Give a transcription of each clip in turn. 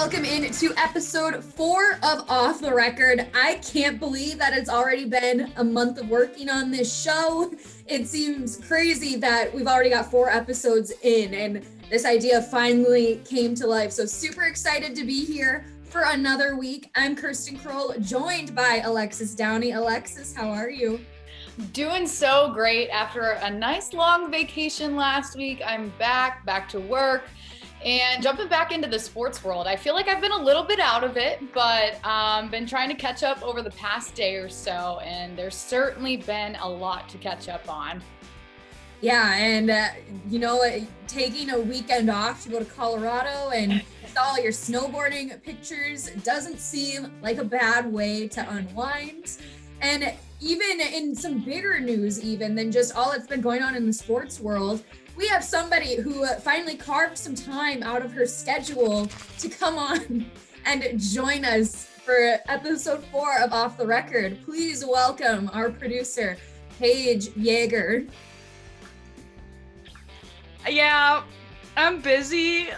welcome in to episode 4 of Off the Record. I can't believe that it's already been a month of working on this show. It seems crazy that we've already got 4 episodes in and this idea finally came to life. So super excited to be here for another week. I'm Kirsten Kroll, joined by Alexis Downey. Alexis, how are you? Doing so great after a nice long vacation last week. I'm back to work and jumping back into the sports world. I feel like I've been a little bit out of it, but been trying to catch up over the past day or so, and there's certainly been a lot to catch up on. Yeah, and taking a weekend off to go to Colorado and all your snowboarding pictures doesn't seem like a bad way to unwind. And even in some bigger news, even than just all that's been going on in the sports world, we have somebody who finally carved some time out of her schedule to come on and join us for episode 4 of Off the Record. Please welcome our producer, Paige Yeager. Yeah, I'm busy.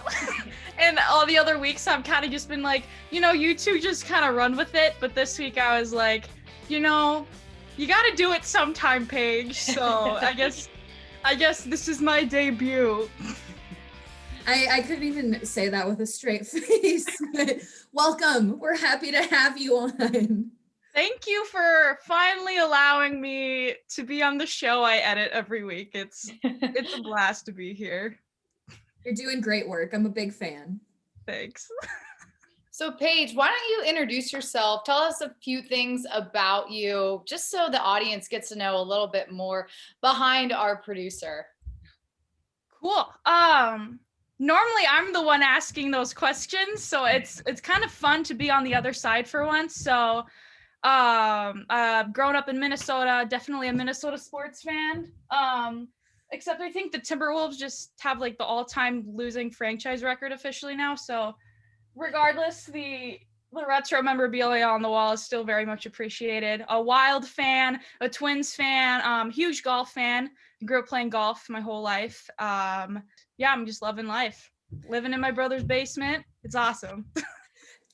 And all the other weeks I've kind of just been like, you two just kind of run with it. But this week I was like, you got to do it sometime, Paige. So I guess this is my debut. I couldn't even say that with a straight face. Welcome. We're happy to have you on. Thank you for finally allowing me to be on the show I edit every week. It's a blast to be here. You're doing great work. I'm a big fan. Thanks. So Paige, why don't you introduce yourself? Tell us a few things about you, just so the audience gets to know a little bit more behind our producer. Cool. Normally I'm the one asking those questions, so it's kind of fun to be on the other side for once. So grown up in Minnesota, definitely a Minnesota sports fan. Except I think the Timberwolves just have like the all-time losing franchise record officially now. So regardless, the retro memorabilia on the wall is still very much appreciated. A Wild fan, a Twins fan, huge golf fan. Grew up playing golf my whole life. I'm just loving life. Living in my brother's basement. It's awesome.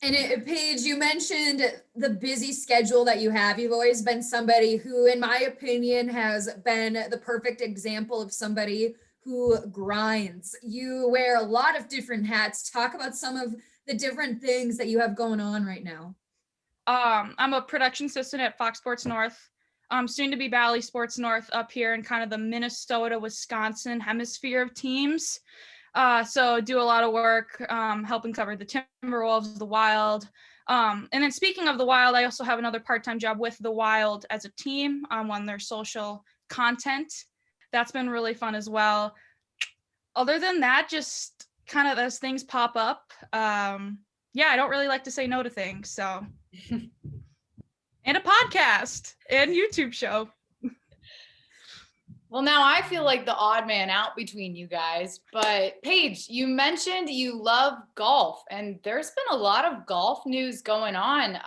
And Paige, you mentioned the busy schedule that you have. You've always been somebody who, in my opinion, has been the perfect example of somebody who grinds. You wear a lot of different hats. Talk about some of the different things that you have going on right now. I'm a production assistant at Fox Sports North. Soon to be Bally Sports North up here in kind of the Minnesota, Wisconsin hemisphere of teams. So do a lot of work helping cover the Timberwolves, the Wild. And then speaking of the Wild, I also have another part-time job with the Wild as a team on their social content. That's been really fun as well. Other than that, just kind of as things pop up. I don't really like to say no to things. So, and a podcast and YouTube show. Well, now I feel like the odd man out between you guys, but Paige, you mentioned you love golf, and there's been a lot of golf news going on,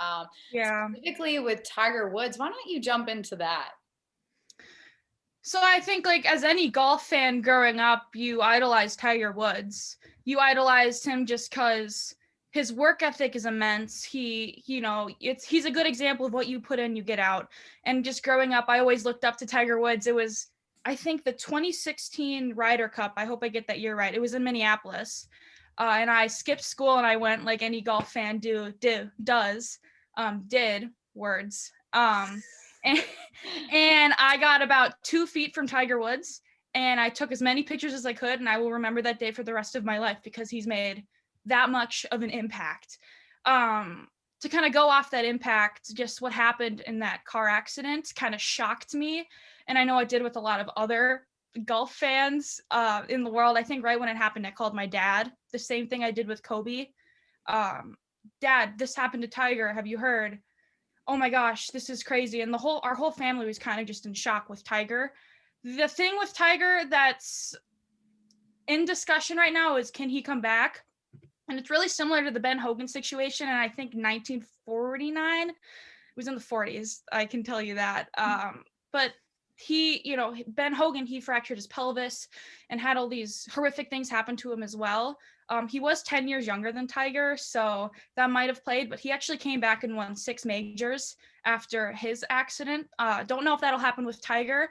specifically with Tiger Woods. Why don't you jump into that? So I think like as any golf fan growing up, you idolize Tiger Woods. You idolized him just because his work ethic is immense. He's a good example of what you put in, you get out. And just growing up, I always looked up to Tiger Woods. It was, I think, the 2016 Ryder Cup. I hope I get that year right. It was in Minneapolis. And I skipped school and I went like any golf fan did. And I got about 2 feet from Tiger Woods and I took as many pictures as I could. And I will remember that day for the rest of my life because he's made that much of an impact. To kind of go off that impact, just what happened in that car accident kind of shocked me. And I know it did with a lot of other golf fans in the world. I think right when it happened, I called my dad. The same thing I did with Kobe. Dad, this happened to Tiger. Have you heard? Oh my gosh, this is crazy. And our whole family was kind of just in shock with Tiger. The thing with Tiger that's in discussion right now is, can he come back? And it's really similar to the Ben Hogan situation. And I think 1949, it was in the 40s. I can tell you that. But Ben Hogan, he fractured his pelvis and had all these horrific things happen to him as well. He was 10 years younger than Tiger, so that might have played, but he actually came back and won 6 majors after his accident. Don't know if that'll happen with Tiger,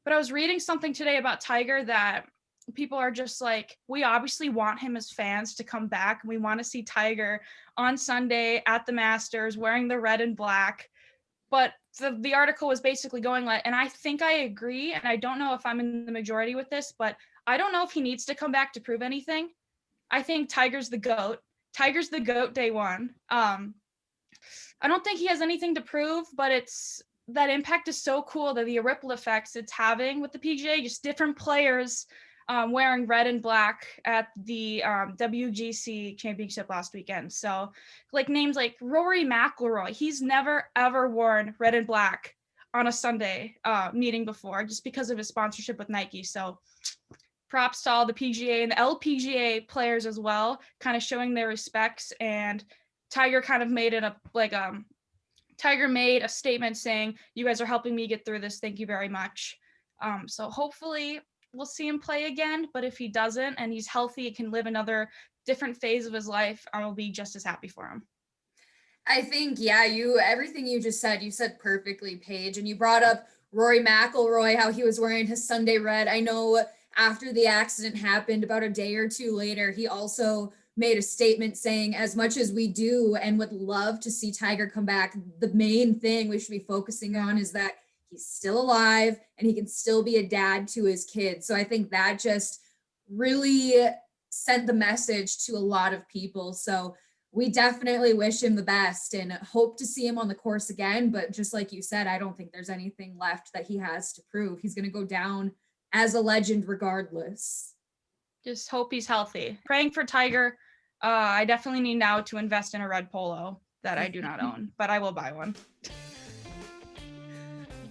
but I was reading something today about Tiger that people are just like, we obviously want him as fans to come back. We want to see Tiger on Sunday at the Masters wearing the red and black. But the article was basically going like, and I think I agree, and I don't know if I'm in the majority with this, but I don't know if he needs to come back to prove anything. I think Tiger's the GOAT. Tiger's the GOAT day one. I don't think he has anything to prove, but that impact is so cool, that the ripple effects it's having with the PGA, just different players wearing red and black at the WGC championship last weekend. So like names like Rory McIlroy, he's never ever worn red and black on a Sunday meeting before, just because of his sponsorship with Nike. So props to all the PGA and the LPGA players as well, kind of showing their respects. And Tiger kind of made it Tiger made a statement saying, "You guys are helping me get through this. Thank you very much." So hopefully we'll see him play again, but if he doesn't and he's healthy and can live another different phase of his life, I will be just as happy for him. I think, everything you just said, you said perfectly, Paige. And you brought up Rory McIlroy, how he was wearing his Sunday red. I know after the accident happened, about a day or two later, he also made a statement saying, as much as we do and would love to see Tiger come back, the main thing we should be focusing on is that he's still alive and he can still be a dad to his kids. So I think that just really sent the message to a lot of people. So we definitely wish him the best and hope to see him on the course again. But just like you said, I don't think there's anything left that he has to prove. He's going to go down as a legend regardless. Just hope he's healthy. Praying for Tiger. I definitely need now to invest in a red polo that I do not own, but I will buy one.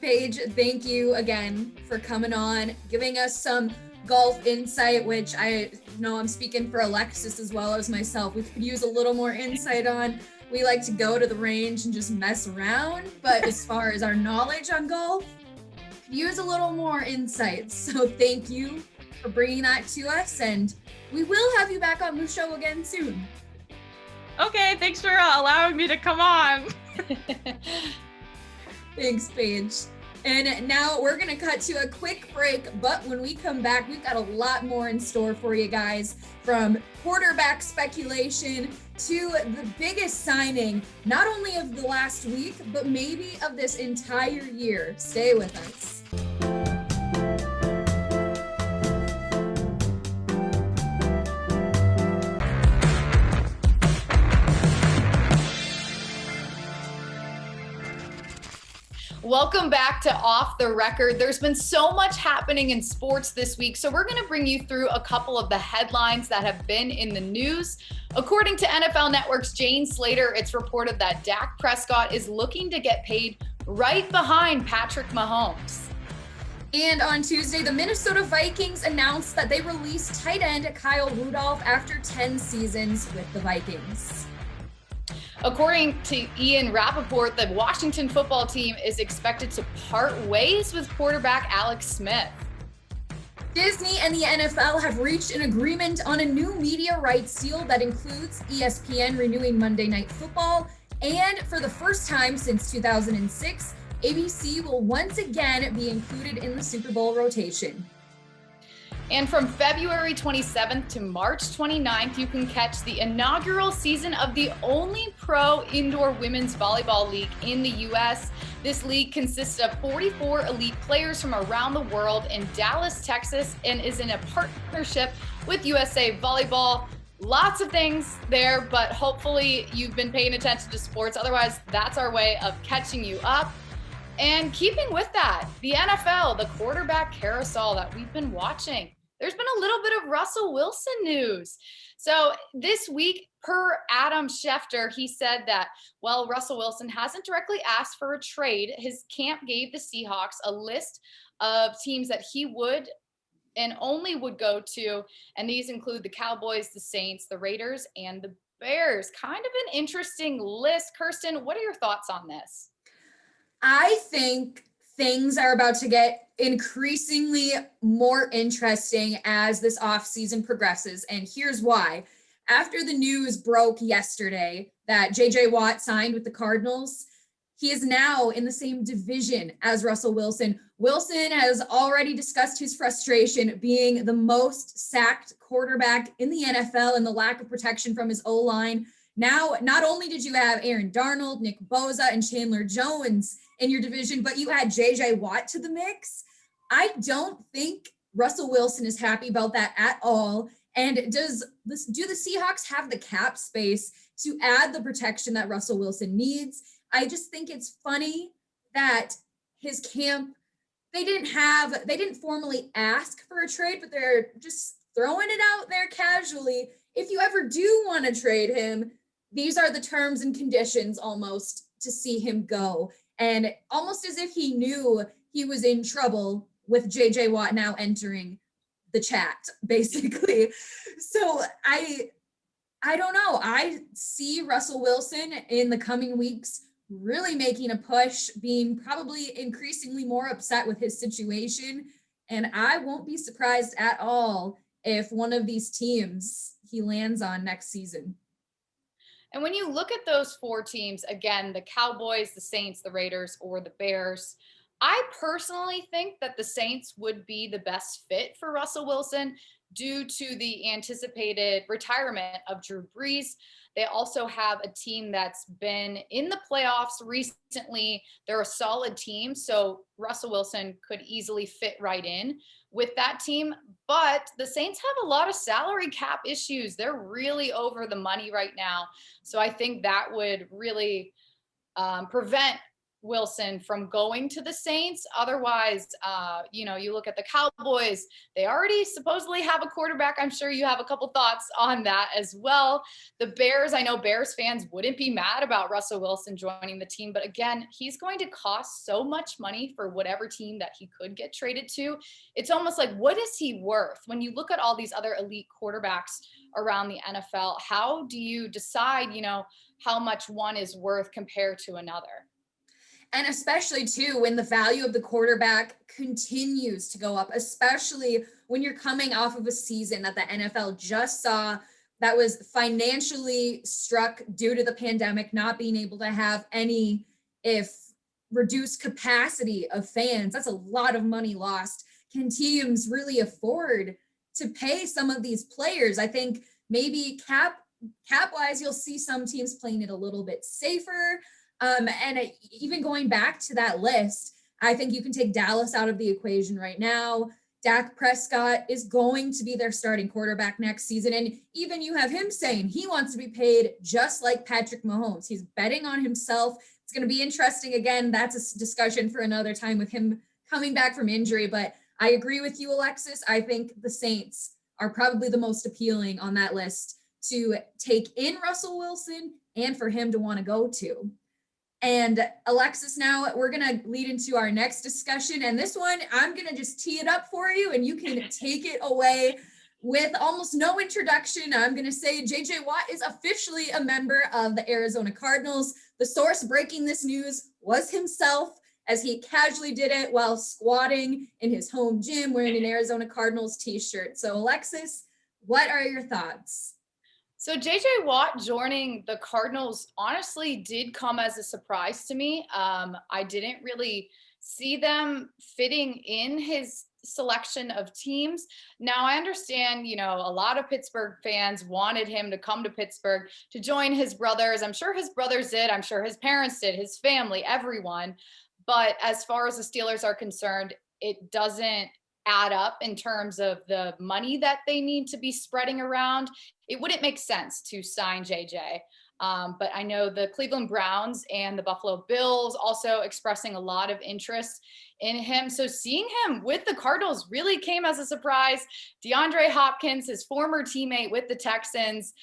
Paige, thank you again for coming on, giving us some golf insight, which I know I'm speaking for Alexis as well as myself. We could use a little more insight on. We like to go to the range and just mess around, but as far as our knowledge on golf, use a little more insight. So thank you for bringing that to us, and we will have you back on the show again soon. Okay, thanks for allowing me to come on. Thanks, Paige. And now we're going to cut to a quick break, but when we come back, we've got a lot more in store for you guys, from quarterback speculation to the biggest signing, not only of the last week, but maybe of this entire year. Stay with us. Welcome back to Off the Record. There's been so much happening in sports this week, so we're going to bring you through a couple of the headlines that have been in the news. According to NFL Network's Jane Slater, it's reported that Dak Prescott is looking to get paid right behind Patrick Mahomes. And on Tuesday, the Minnesota Vikings announced that they released tight end Kyle Rudolph after 10 seasons with the Vikings. According to Ian Rappaport, the Washington football team is expected to part ways with quarterback Alex Smith. Disney and the NFL have reached an agreement on a new media rights deal that includes ESPN renewing Monday Night Football, and for the first time since 2006, ABC will once again be included in the Super Bowl rotation. And from February 27th to March 29th, you can catch the inaugural season of the only pro indoor women's volleyball league in the U.S. This league consists of 44 elite players from around the world in Dallas, Texas, and is in a partnership with USA Volleyball. Lots of things there, but hopefully you've been paying attention to sports. Otherwise, that's our way of catching you up. And keeping with that, the NFL, the quarterback carousel that we've been watching. There's been a little bit of Russell Wilson news. So this week, per Adam Schefter, he said that, well, Russell Wilson hasn't directly asked for a trade. His camp gave the Seahawks a list of teams that he would and only would go to. And these include the Cowboys, the Saints, the Raiders, and the Bears. Kind of an interesting list. Kirsten, what are your thoughts on this? I think things are about to get increasingly more interesting as this offseason progresses. And here's why. After the news broke yesterday that JJ Watt signed with the Cardinals, he is now in the same division as Russell Wilson. Wilson has already discussed his frustration being the most sacked quarterback in the NFL and the lack of protection from his O-line. Now, not only did you have Aaron Darnold, Nick Bosa, and Chandler Jones in your division, but you add JJ Watt to the mix. I don't think Russell Wilson is happy about that at all. And do the Seahawks have the cap space to add the protection that Russell Wilson needs? I just think it's funny that his camp, they didn't formally ask for a trade, but they're just throwing it out there casually. If you ever do want to trade him, these are the terms and conditions almost to see him go. And almost as if he knew he was in trouble with JJ Watt now entering the chat, basically. So I don't know. I see Russell Wilson in the coming weeks really making a push, being probably increasingly more upset with his situation. And I won't be surprised at all if one of these teams he lands on next season. And when you look at those 4 teams, again, the Cowboys, the Saints, the Raiders, or the Bears, I personally think that the Saints would be the best fit for Russell Wilson due to the anticipated retirement of Drew Brees. They also have a team that's been in the playoffs recently. They're a solid team, so Russell Wilson could easily fit right in with that team. But the Saints have a lot of salary cap issues. They're really over the money right now. So I think that would really prevent Wilson from going to the Saints. Otherwise, you look at the Cowboys, they already supposedly have a quarterback. I'm sure you have a couple thoughts on that as well. The Bears, I know Bears fans wouldn't be mad about Russell Wilson joining the team, but again, he's going to cost so much money for whatever team that he could get traded to. It's almost like, what is he worth? When you look at all these other elite quarterbacks around the NFL, how do you decide, how much one is worth compared to another? And especially too, when the value of the quarterback continues to go up, especially when you're coming off of a season that the NFL just saw that was financially struck due to the pandemic, not being able to have any, if reduced capacity of fans. That's a lot of money lost. Can teams really afford to pay some of these players? I think maybe cap wise, you'll see some teams playing it a little bit safer. Even going back to that list, I think you can take Dallas out of the equation right now. Dak Prescott is going to be their starting quarterback next season. And even you have him saying he wants to be paid just like Patrick Mahomes. He's betting on himself. It's going to be interesting. Again, that's a discussion for another time with him coming back from injury. But I agree with you, Alexis. I think the Saints are probably the most appealing on that list to take in Russell Wilson and for him to want to go to. And Alexis, now we're going to lead into our next discussion. And this one, I'm going to just tee it up for you and you can take it away with almost no introduction. I'm going to say JJ Watt is officially a member of the Arizona Cardinals. The source breaking this news was himself, as he casually did it while squatting in his home gym wearing an Arizona Cardinals t-shirt. So Alexis, what are your thoughts? So JJ Watt joining the Cardinals honestly did come as a surprise to me. I didn't really see them fitting in his selection of teams. Now I understand, a lot of Pittsburgh fans wanted him to come to Pittsburgh to join his brothers. I'm sure his brothers did. I'm sure his parents did, his family, everyone. But as far as the Steelers are concerned, it doesn't add up in terms of the money that they need to be spreading around. It wouldn't make sense to sign JJ. But I know the Cleveland Browns and the Buffalo Bills also expressing a lot of interest in him. So seeing him with the Cardinals really came as a surprise. DeAndre Hopkins, his former teammate with the Texans,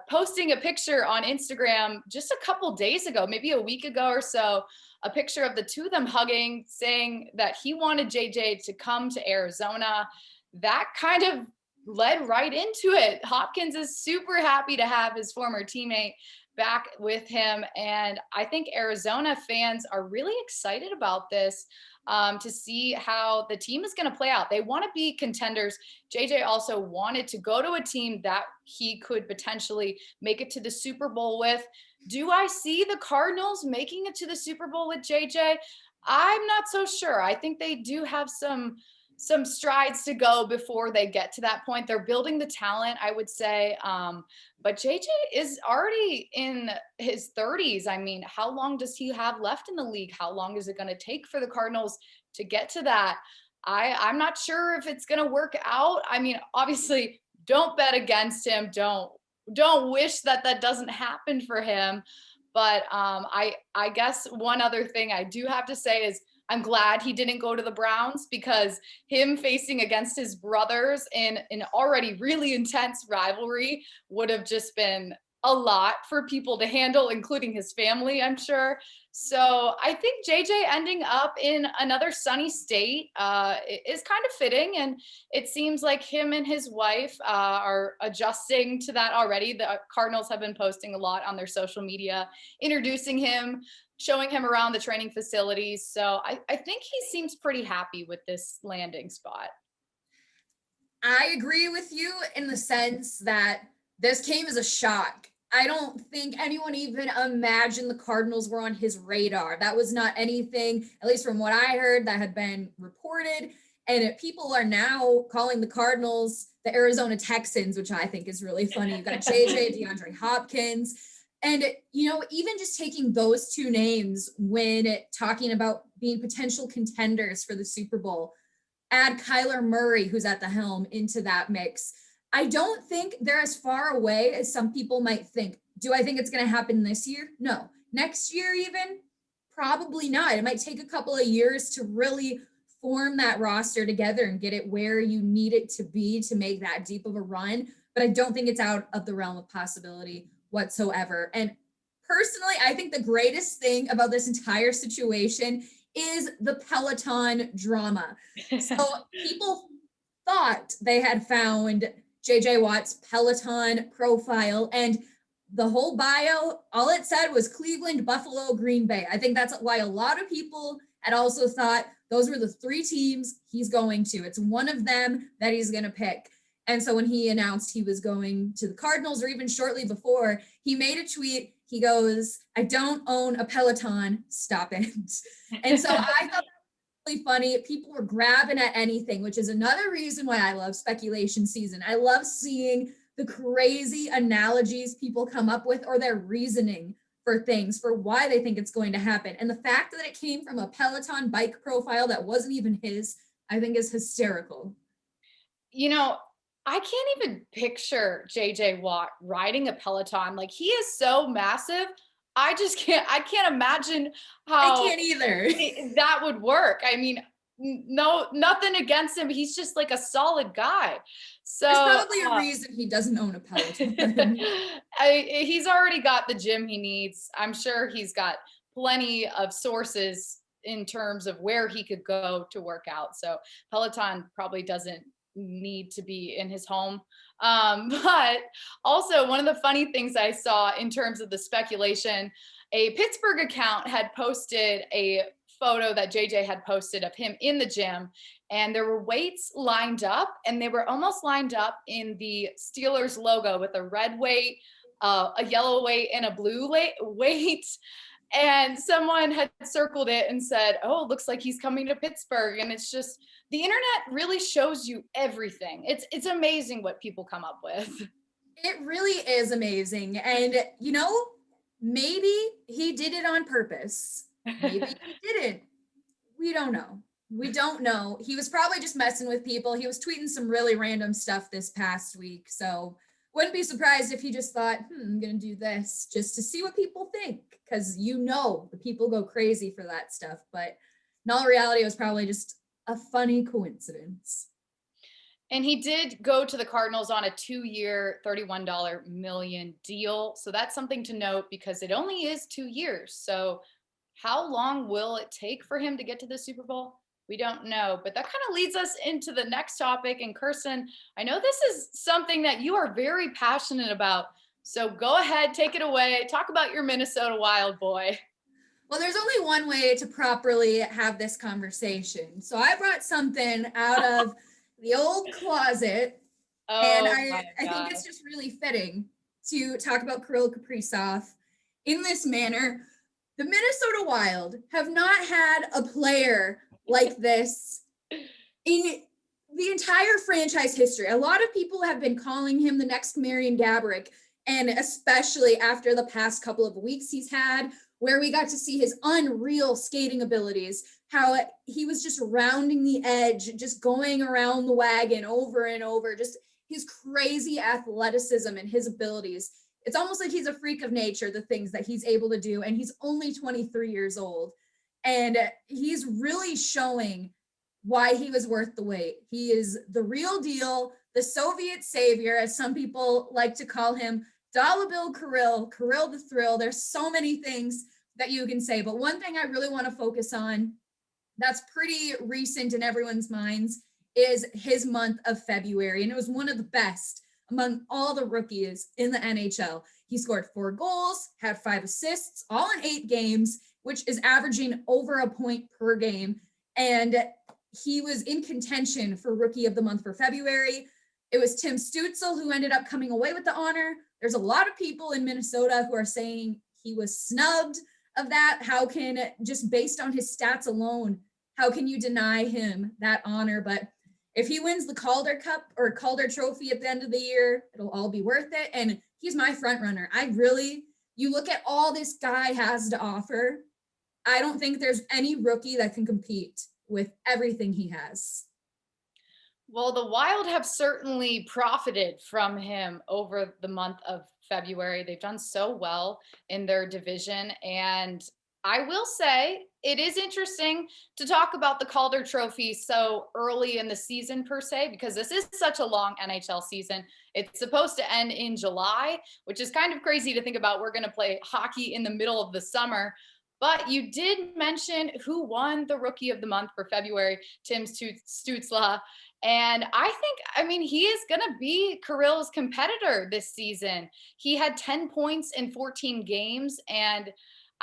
posting a picture on Instagram just a couple days ago, maybe a week ago or so, a picture of the two of them hugging, saying that he wanted JJ to come to Arizona. That kind of led right into it. Hopkins is super happy to have his former teammate back with him. And I think Arizona fans are really excited about this, to see how the team is going to play out. They want to be contenders. JJ also wanted to go to a team that he could potentially make it to the Super Bowl with. Do I see the Cardinals making it to the Super Bowl with JJ? I'm not so sure. I think they do have some strides to go before they get to that point. They're building the talent, I would say. But JJ is already in his 30s. I mean, how long does he have left in the league? How long is it going to take for the Cardinals to get to that? I'm not sure if it's going to work out. I mean, obviously, don't bet against him. Don't wish that that doesn't happen for him. But I guess one other thing I do have to say is I'm glad he didn't go to the Browns, because him facing against his brothers in an already really intense rivalry would have just been a lot for people to handle, including his family, I'm sure. So I think JJ ending up in another sunny state is kind of fitting. And it seems like him and his wife are adjusting to that already. The Cardinals have been posting a lot on their social media, introducing him, showing him around the training facilities. So I think he seems pretty happy with this landing spot. I agree with you in the sense that this came as a shock. I don't think anyone even imagined the Cardinals were on his radar. That was not anything, at least from what I heard, that had been reported. And people are now calling the Cardinals the Arizona Texans, which I think is really funny. You've got JJ, DeAndre Hopkins. And, even just taking those two names when talking about being potential contenders for the Super Bowl, add Kyler Murray, who's at the helm, into that mix. I don't think they're as far away as some people might think. Do I think it's going to happen this year? No. Next year, even? Probably not. It might take a couple of years to really form that roster together and get it where you need it to be to make that deep of a run. But I don't think it's out of the realm of possibility whatsoever. And personally, I think the greatest thing about this entire situation is the Peloton drama. So people thought they had found JJ Watt's Peloton profile, and the whole bio, all it said was Cleveland, Buffalo, Green Bay. I think that's why a lot of people had also thought those were the three teams he's going to. It's one of them that he's going to pick. And so when he announced he was going to the Cardinals, or even shortly before, he made a tweet. He goes, "I don't own a Peloton, stop it." And so I thought that was really funny. People were grabbing at anything, which is another reason why I love speculation season. I love seeing the crazy analogies people come up with, or their reasoning for things, for why they think it's going to happen. And the fact that it came from a Peloton bike profile that wasn't even his, I think is hysterical. I can't even picture JJ Watt riding a Peloton. Like, he is so massive. I can't imagine how I can't either. that would work. I mean, no, nothing against him. He's just like a solid guy. So there's probably a reason he doesn't own a Peloton. He's already got the gym he needs. I'm sure he's got plenty of sources in terms of where he could go to work out. So Peloton probably doesn't need to be in his home. But also, one of the funny things I saw in terms of the speculation, a Pittsburgh account had posted a photo that JJ had posted of him in the gym, and there were weights lined up, and they were almost lined up in the Steelers logo, with a red weight, a yellow weight, and a blue weight. And someone had circled it and said, "Oh, it looks like he's coming to Pittsburgh." And it's just, the internet really shows you everything. It's amazing what people come up with. It really is amazing. And, maybe he did it on purpose. Maybe he didn't. We don't know. We don't know. He was probably just messing with people. He was tweeting some really random stuff this past week. So wouldn't be surprised if he just thought, I'm going to do this just to see what people think. Because the people go crazy for that stuff. But in all reality, it was probably just a funny coincidence. And he did go to the Cardinals on a 2-year, $31 million deal. So that's something to note, because it only is 2 years. So how long will it take for him to get to the Super Bowl? We don't know. But that kind of leads us into the next topic. And Kirsten, I know this is something that you are very passionate about, So go ahead, take it away. Talk about your Minnesota Wild boy. Well, there's only one way to properly have this conversation. So I brought something out of the old closet, and I think it's just really fitting to talk about Kirill Kaprizov in this manner. The Minnesota Wild have not had a player like this in the entire franchise history. A lot of people have been calling him the next Marian Gaborik, and especially after the past couple of weeks he's had, where we got to see his unreal skating abilities, how he was just rounding the edge, just going around the wagon over and over, just his crazy athleticism and his abilities. It's almost like he's a freak of nature, the things that he's able to do. And he's only 23 years old. And he's really showing why he was worth the wait. He is the real deal, the Soviet savior, as some people like to call him. Dollar Bill Kirill, Kirill the Thrill. There's so many things that you can say, but one thing I really want to focus on that's pretty recent in everyone's minds is his month of February, and it was one of the best among all the rookies in the NHL. He scored 4 goals, had 5 assists, all in 8 games, which is averaging over a point per game, and he was in contention for Rookie of the Month for February. It was Tim Stützle who ended up coming away with the honor. There's a lot of people in Minnesota who are saying he was snubbed of that. How can, just based on his stats alone, how can you deny him that honor? But if he wins the Calder Cup or Calder Trophy at the end of the year, it'll all be worth it. And he's my front runner. You look at all this guy has to offer, I don't think there's any rookie that can compete with everything he has. Well, the Wild have certainly profited from him over the month of February. They've done so well in their division. And I will say it is interesting to talk about the Calder Trophy so early in the season per se, because this is such a long NHL season. It's supposed to end in July, which is kind of crazy to think about. We're going to play hockey in the middle of the summer. But you did mention who won the Rookie of the Month for February, Tim Stützle. And I mean, he is going to be Kirill's competitor this season. He had 10 points in 14 games. And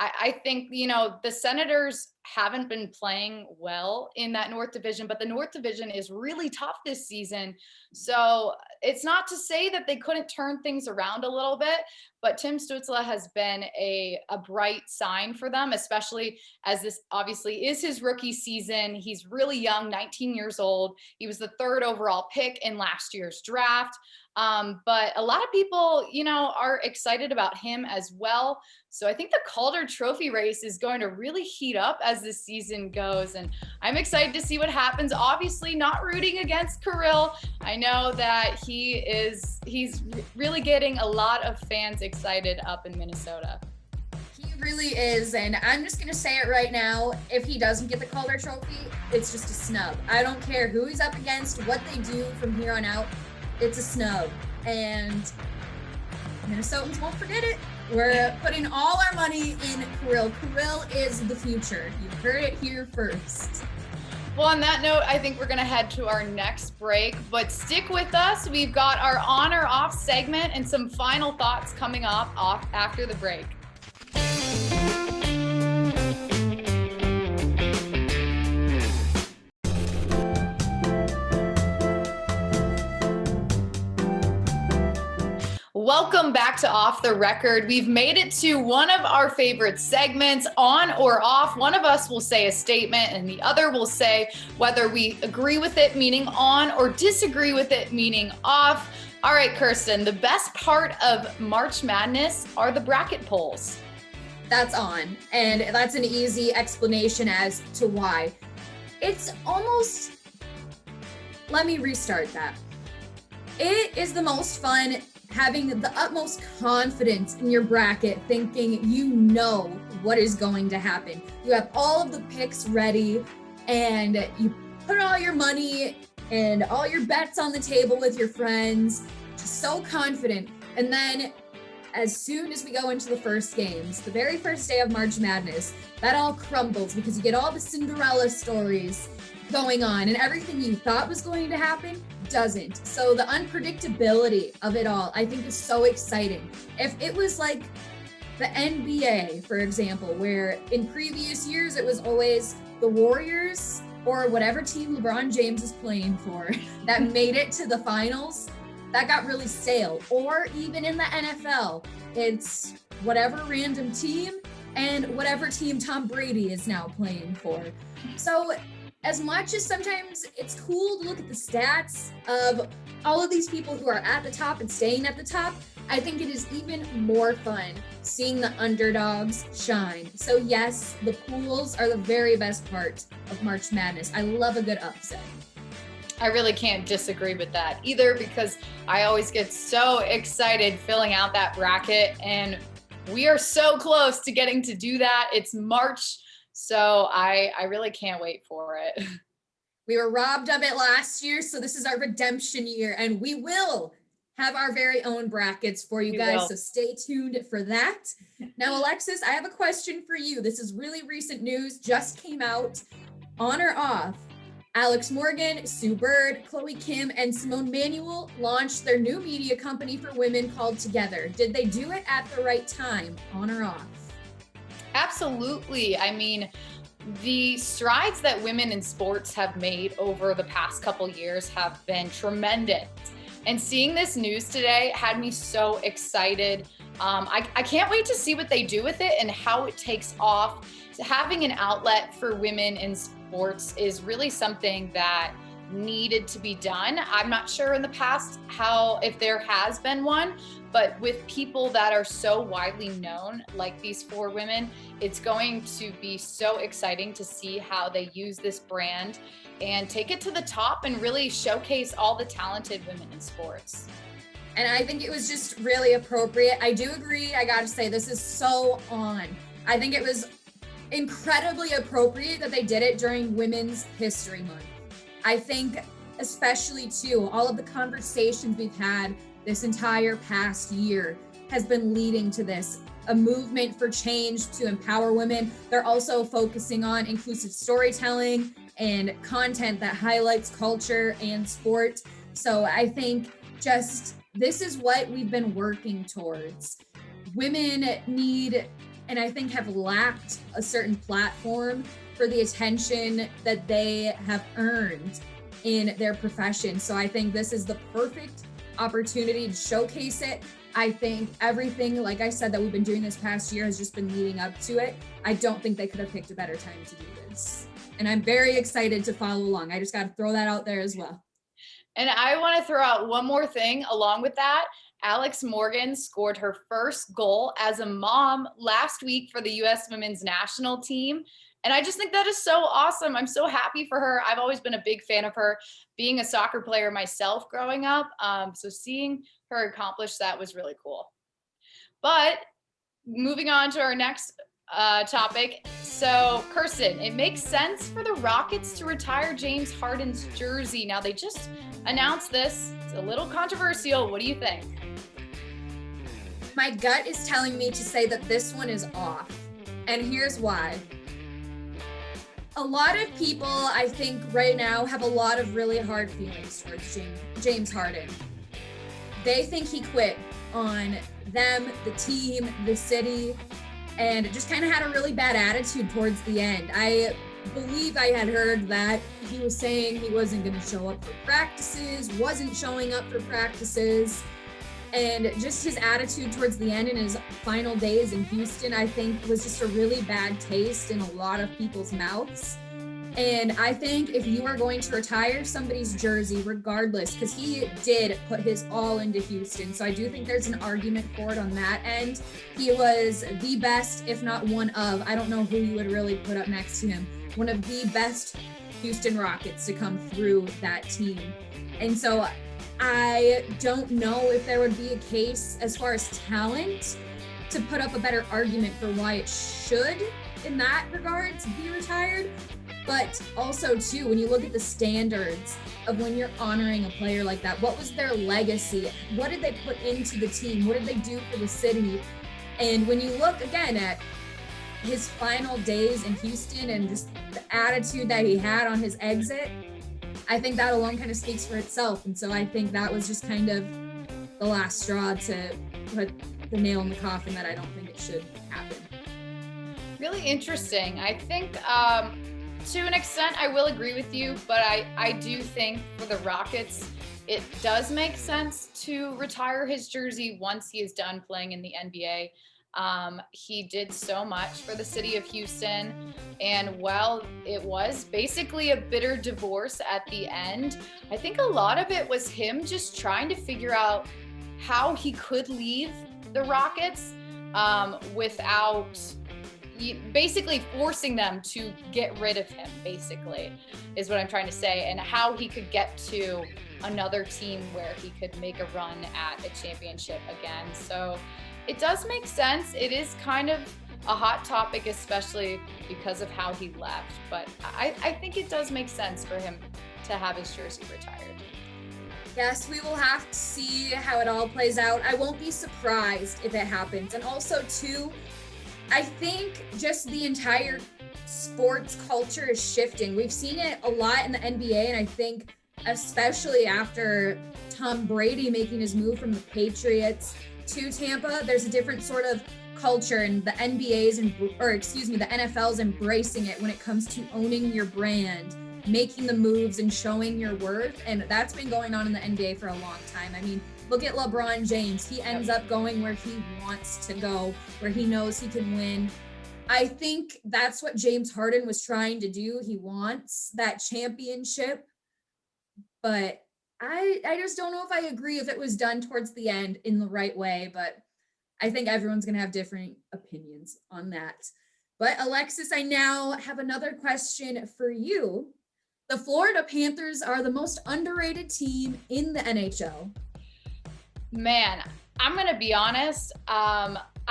I think, the Senators haven't been playing well in that North Division, but the North Division is really tough this season. So it's not to say that they couldn't turn things around a little bit, but Tim Stützle has been a bright sign for them, especially as this obviously is his rookie season. He's really young, 19 years old. He was the 3rd overall pick in last year's draft. But a lot of people, are excited about him as well. So I think the Calder Trophy race is going to really heat up as this season goes. And I'm excited to see what happens. Obviously not rooting against Kirill. I know that he's really getting a lot of fans excited up in Minnesota. He really is. And I'm just going to say it right now. If he doesn't get the Calder Trophy, it's just a snub. I don't care who he's up against, what they do from here on out. It's a snub, and Minnesotans won't forget it. We're putting all our money in Kirill. Kirill is the future. You heard it here first. Well, on that note, I think we're going to head to our next break, but stick with us. We've got our on or off segment and some final thoughts coming off after the break. Welcome back to Off the Record. We've made it to one of our favorite segments, on or off. One of us will say a statement and the other will say whether we agree with it, meaning on, or disagree with it, meaning off. All right, Kirsten, the best part of March Madness are the bracket polls. That's on, and that's an easy explanation as to why. It's almost, let me restart that. It is the most fun having the utmost confidence in your bracket, thinking you know what is going to happen. You have all of the picks ready, and you put all your money and all your bets on the table with your friends, just so confident. And then as soon as we go into the first games, the very first day of March Madness, that all crumbles because you get all the Cinderella stories, going on, and everything you thought was going to happen doesn't. So the unpredictability of it all, I think, is so exciting. If it was like the NBA, for example, where in previous years it was always the Warriors or whatever team LeBron James is playing for that made it to the finals, that got really stale. Or even in the NFL, it's whatever random team and whatever team Tom Brady is now playing for. So as much as sometimes it's cool to look at the stats of all of these people who are at the top and staying at the top, I think it is even more fun seeing the underdogs shine. So yes, the pools are the very best part of March Madness. I love a good upset. I really can't disagree with that either, because I always get so excited filling out that bracket, and we are so close to getting to do that. It's March, so I really can't wait for it. We were robbed of it last year, so this is our redemption year, and we will have our very own brackets for you guys, so stay tuned for that. Now, Alexis, I have a question for you. This is really recent news, just came out. On or off, Alex Morgan, Sue Bird, Chloe Kim, and Simone Manuel launched their new media company for women called Together. Did they do it at the right time, on or off? Absolutely. I mean, the strides that women in sports have made over the past couple years have been tremendous. And seeing this news today had me so excited. I can't wait to see what they do with it and how it takes off. So having an outlet for women in sports is really something that needed to be done. I'm not sure in the past if there has been one, but with people that are so widely known, like these four women, it's going to be so exciting to see how they use this brand and take it to the top and really showcase all the talented women in sports. And I think it was just really appropriate. I do agree. I got to say, this is so on. I think it was incredibly appropriate that they did it during Women's History Month. I think especially too, all of the conversations we've had this entire past year has been leading to this, a movement for change to empower women. They're also focusing on inclusive storytelling and content that highlights culture and sport. So I think just this is what we've been working towards. Women need, and I think have lacked, a certain platform for the attention that they have earned in their profession. So I think this is the perfect opportunity to showcase it. I think everything, like I said, that we've been doing this past year has just been leading up to it. I don't think they could have picked a better time to do this. And I'm very excited to follow along. I just got to throw that out there as well. And I want to throw out one more thing along with that. Alex Morgan scored her first goal as a mom last week for the U.S. women's national team. And I just think that is so awesome. I'm so happy for her. I've always been a big fan of her, being a soccer player myself growing up. So seeing her accomplish that was really cool. But moving on to our next topic. So Kirsten, it makes sense for the Rockets to retire James Harden's jersey. Now they just announced this. It's a little controversial. What do you think? My gut is telling me to say that this one is off. And here's why. A lot of people, I think right now, have a lot of really hard feelings towards James Harden. They think he quit on them, the team, the city, and just kind of had a really bad attitude towards the end. I believe I had heard that he was saying he wasn't going to show up for practices, wasn't showing up for practices, and just his attitude towards the end in his final days in Houston, I think, was just a really bad taste in a lot of people's mouths. And I think if you are going to retire somebody's jersey, regardless, because he did put his all into Houston, so I do think there's an argument for it on that end. He was the best, if not one of, I don't know who you would really put up next to him, one of the best Houston Rockets to come through that team. And so I don't know if there would be a case as far as talent to put up a better argument for why it should, in that regard, to be retired. But also, too, when you look at the standards of when you're honoring a player like that, what was their legacy? What did they put into the team? What did they do for the city? And when you look, again, at his final days in Houston and just the attitude that he had on his exit, I think that alone kind of speaks for itself. And so I think that was just kind of the last straw to put the nail in the coffin that I don't think it should happen. Really interesting. I think to an extent I will agree with you, but I do think for the Rockets, it does make sense to retire his jersey once he is done playing in the NBA. He did so much for the city of Houston, and while it was basically a bitter divorce at the end, I think a lot of it was him just trying to figure out how he could leave the Rockets without basically forcing them to get rid of him, basically, is what I'm trying to say, and how he could get to another team where he could make a run at a championship again. So it does make sense. It is kind of a hot topic, especially because of how he left, but I think it does make sense for him to have his jersey retired. Yes, we will have to see how it all plays out. I won't be surprised if it happens. And also, too, I think just the entire sports culture is shifting. We've seen it a lot in the NBA, and I think especially after Tom Brady making his move from the Patriots to Tampa, there's a different sort of culture, and the the NFL's embracing it when it comes to owning your brand, making the moves and showing your worth. And that's been going on in the NBA for a long time. I mean, look at LeBron James. He ends up going where he wants to go, where he knows he can win. I think that's what James Harden was trying to do. He wants that championship, but I just don't know if I agree if it was done towards the end in the right way, but I think everyone's going to have different opinions on that. But Alexis, I now have another question for you. The Florida Panthers are the most underrated team in the NHL. Man, I'm going to be honest.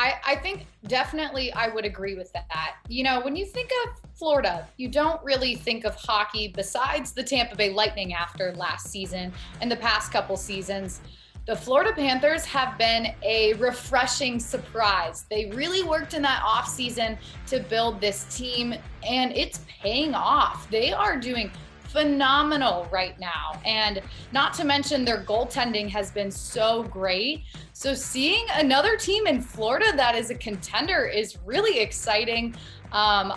I think definitely I would agree with that. You know, when you think of Florida, you don't really think of hockey besides the Tampa Bay Lightning after last season and the past couple seasons. The Florida Panthers have been a refreshing surprise. They really worked in that offseason to build this team, and it's paying off. They are doing phenomenal right now. And not to mention their goaltending has been so great. So seeing another team in Florida that is a contender is really exciting. I'm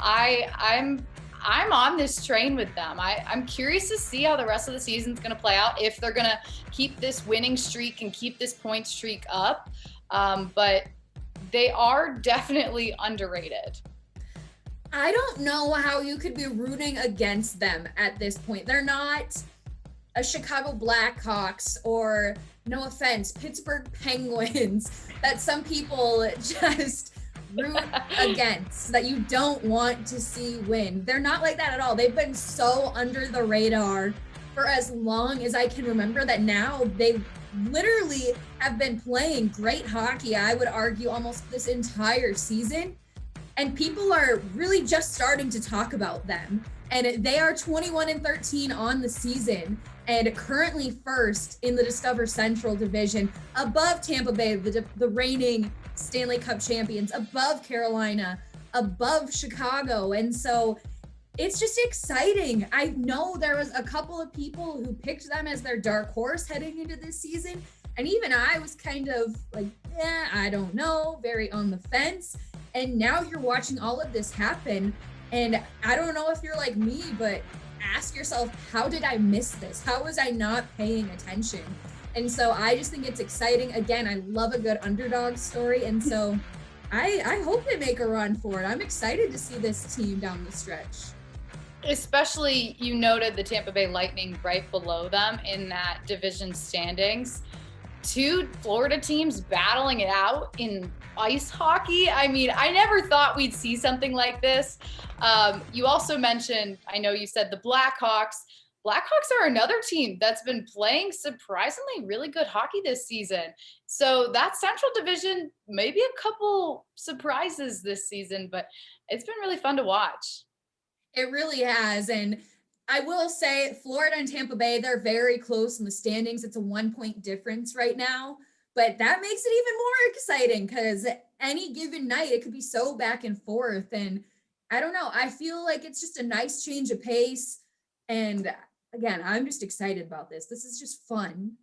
on this train with them. I'm curious to see how the rest of the season's going to play out, if they're going to keep this winning streak and keep this point streak up. But they are definitely underrated. I don't know how you could be rooting against them at this point. They're not a Chicago Blackhawks or, no offense, Pittsburgh Penguins that some people just root against, that you don't want to see win. They're not like that at all. They've been so under the radar for as long as I can remember that now they literally have been playing great hockey, I would argue, almost this entire season. And people are really just starting to talk about them. And they are 21-13 on the season and currently first in the Discover Central division, above Tampa Bay, the reigning Stanley Cup champions, above Carolina, above Chicago. And so it's just exciting. I know there was a couple of people who picked them as their dark horse heading into this season. And even I was kind of like, I don't know, very on the fence. And now you're watching all of this happen. And I don't know if you're like me, but ask yourself, how did I miss this? How was I not paying attention? And so I just think it's exciting. Again, I love a good underdog story. And so I hope they make a run for it. I'm excited to see this team down the stretch. Especially, you noted the Tampa Bay Lightning right below them in that division standings. Two Florida teams battling it out in ice hockey. I mean, I never thought we'd see something like this. You also mentioned, I know you said the Blackhawks. Blackhawks are another team that's been playing surprisingly really good hockey this season. So that Central Division, maybe a couple surprises this season, but it's been really fun to watch. It really has. And I will say Florida and Tampa Bay, they're very close in the standings. It's a 1-point difference right now. But that makes it even more exciting because any given night, it could be so back and forth. And I don't know, I feel like it's just a nice change of pace. And again, I'm just excited about this. This is just fun.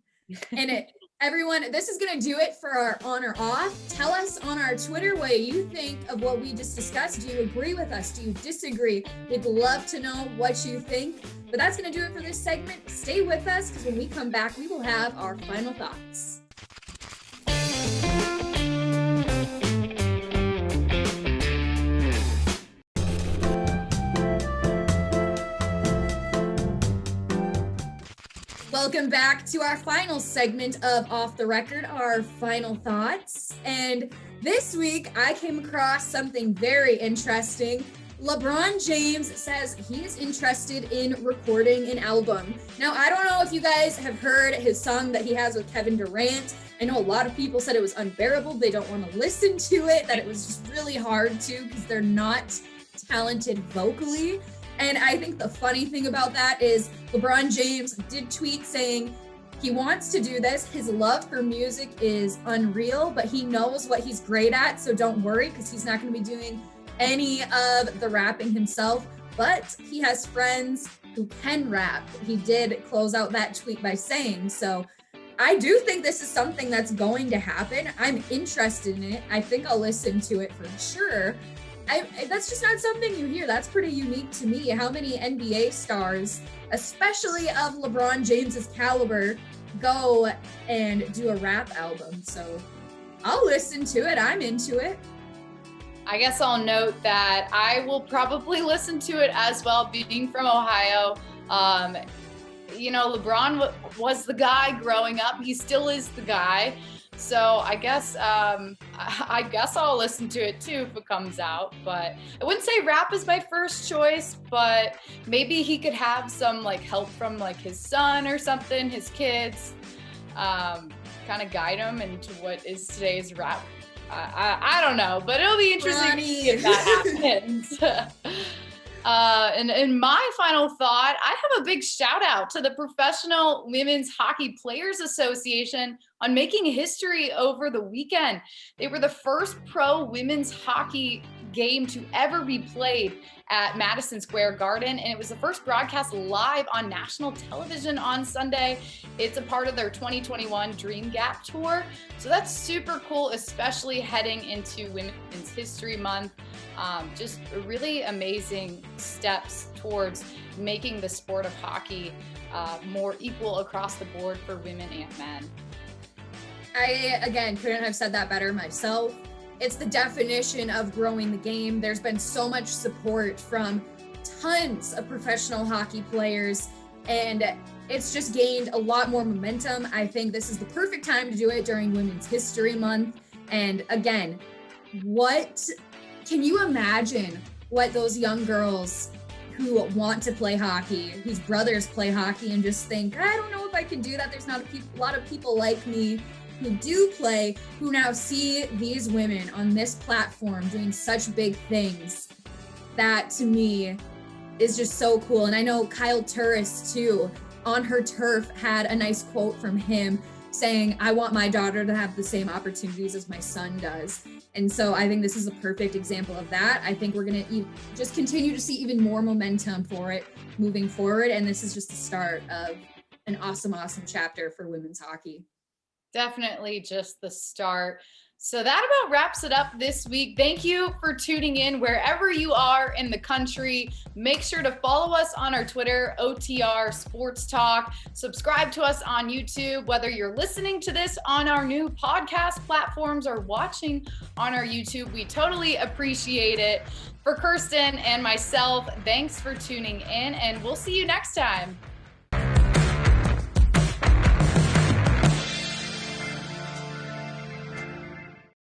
And everyone, this is going to do it for our on or off. Tell us on our Twitter what you think of what we just discussed. Do you agree with us? Do you disagree? We'd love to know what you think. But that's going to do it for this segment. Stay with us because when we come back, we will have our final thoughts. Welcome back to our final segment of Off the Record, our final thoughts. And this week I came across something very interesting. LeBron James says he is interested in recording an album. Now, I don't know if you guys have heard his song that he has with Kevin Durant. I know a lot of people said it was unbearable. They don't want to listen to it, that it was just really hard to because they're not talented vocally. And I think the funny thing about that is LeBron James did tweet saying he wants to do this. His love for music is unreal, but he knows what he's great at. So don't worry, because he's not going to be doing any of the rapping himself, but he has friends who can rap. He did close out that tweet by saying, so I do think this is something that's going to happen. I'm interested in it. I think I'll listen to it for sure. That's just not something you hear. That's pretty unique to me. How many NBA stars, especially of LeBron James's caliber, go and do a rap album? So I'll listen to it. I'm into it. I guess I'll note that I will probably listen to it as well, being from Ohio. LeBron was the guy growing up. He still is the guy. So I guess I'll listen to it too if it comes out. But I wouldn't say rap is my first choice, but maybe he could have some help from his son or something, his kids, kind of guide him into what is today's rap. I don't know, but it'll be interesting to see if that happens. And in my final thought, I have a big shout out to the Professional Women's Hockey Players Association on making history over the weekend. They were the first pro women's hockey game to ever be played at Madison Square Garden, and it was the first broadcast live on national television on Sunday. It's a part of their 2021 Dream Gap Tour, so that's super cool, especially heading into Women's History Month. Just really amazing steps towards making the sport of hockey more equal across the board for women and men. I, again, couldn't have said that better myself. It's the definition of growing the game. There's been so much support from tons of professional hockey players, and it's just gained a lot more momentum. I think this is the perfect time to do it during Women's History Month. And again, can you imagine what those young girls who want to play hockey, whose brothers play hockey, and just think, I don't know if I can do that. There's not a lot of people like me who do play, who now see these women on this platform doing such big things. That to me is just so cool. And I know Kyle Turris too, on her turf, had a nice quote from him saying, I want my daughter to have the same opportunities as my son does. And so I think this is a perfect example of that. I think we're going to just continue to see even more momentum for it moving forward. And this is just the start of an awesome, awesome chapter for women's hockey. Definitely just the start. So that about wraps it up this week. Thank you for tuning in wherever you are in the country. Make sure to follow us on our Twitter, OTR Sports Talk. Subscribe to us on YouTube, whether you're listening to this on our new podcast platforms or watching on our YouTube. We totally appreciate it. For Kirsten and myself, thanks for tuning in, and we'll see you next time.